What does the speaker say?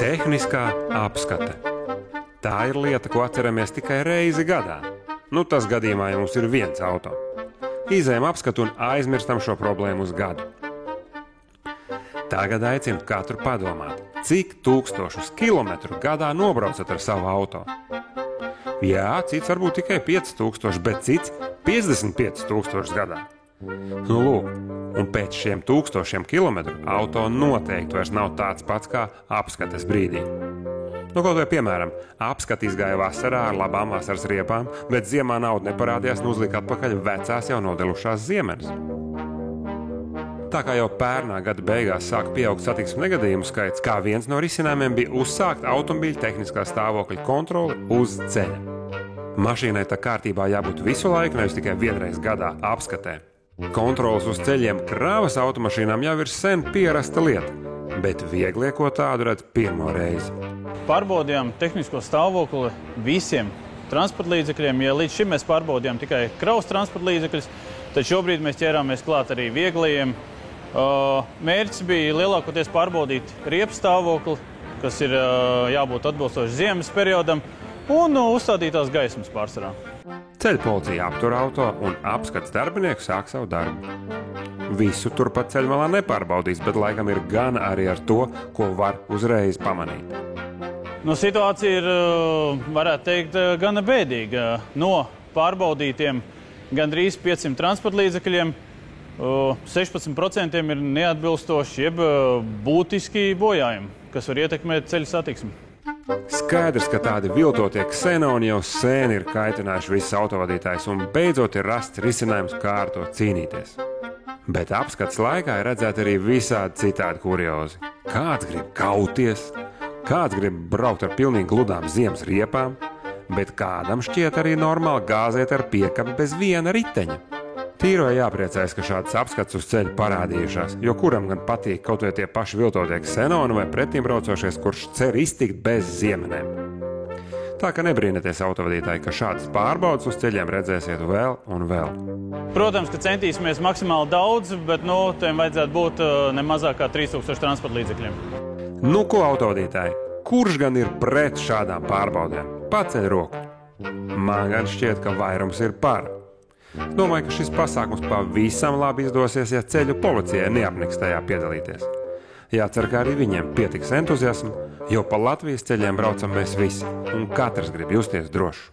Tehniskā apskate. Tā ir lieta, ko atceramies tikai reizi gadā. Tas gadījumā, ja mums ir viens auto. Izējam apskatu un aizmirstam šo problēmu uz gadu. Tagad aicinu katru padomāt, cik tūkstošus kilometru gadā nobraucat ar savu auto. Jā, cits varbūt tikai 5000, bet cits 55 000 gadā. Lūk, un pēc šiem 1000 kilometru auto noteikti vairs nav tāds pats kā apskates brīdī. Kaut vai piemēram, apskati izgāja vasarā ar labām vasaras riepām, bet ziemā nauda neparādījās un uzlika atpakaļ vecās jau nodelušās ziemenes. Tā kā jau pērnā gada beigās sāka pieaugt satiksmes negadījumu skaits, kā viens no risinājumiem bija uzsākt automobīļa tehniskā stāvokļa kontroli uz ceļa. Mašīnai tā kārtībā jābūt visu laiku, nevis tikai vienreiz gadā apskatē. Kontroles uz ceļiem kravas automašīnām jau ir sen pierasta lieta, bet vieglie ko tādu redz pirmo reizi. Pārbaudījām tehnisko stāvokli visiem transporta līdzekļiem. Ja līdz šim mēs pārbaudījām tikai kravas transporta līdzekļus, tad šobrīd mēs ķērāmies klāt arī vieglajiem. Mērķis bija lielākoties pārbaudīt riepu stāvokli, kas ir jābūt atbilstoši ziemas periodam, un uzstādītās gaismas pārsvarā. Ceļpolicija aptur auto un apskats darbinieki sāk savu darbu. Visu turpat ceļmalā nepārbaudīs, bet laikam ir gan arī ar to, ko var uzreiz pamanīt. Situācija ir, varētu teikt, gana bēdīga. No pārbaudītiem gandrīz 500 transporta līdzekļiem 16% ir neatbilstoši, jeb būtiski bojājumi, kas var ietekmēt ceļu satiksmi. Skaidrs, ka tādi viltotie ksenoni jau sen ir kaitinājuši visus autovadītājus un beidzot ir rasts risinājums, kā ar to cīnīties. Bet apskats laikā ir redzēti arī visādi citādi kuriozi. Kāds grib kauties, kāds grib braukt ar pilnīgi gludām ziemas riepām, bet kādam šķiet arī normāli gāzēt ar piekabi bez viena riteņa. Tīro jāpriecājas, ka šādas apskats uz ceļa parādījušās, jo kuram gan patīk kaut vai tie paši viltotie ksenoni vai pretimbraucošies, kurš cer iztikt bez ziemenēm. Tā ka nebrīnieties autovadītāji, ka šādas pārbaudas uz ceļiem redzēsiet vēl un vēl. Protams, ka centīsimies maksimāli daudz, bet tiem vajadzētu būt ne mazāk kā 3000 transporta līdzekļiem. Ko autovadītāji, kurš gan ir pret šādām pārbaudēm? Paceļ roku. Man gan šķiet, ka vairums ir par. Domāju, ka šis pasākums pavisam labi izdosies, ja ceļu policijai neapniks tajā piedalīties. Jācer, ka arī viņiem pietiks entuziasmu, jo pa Latvijas ceļiem braucam mēs visi, un katrs grib justies droši.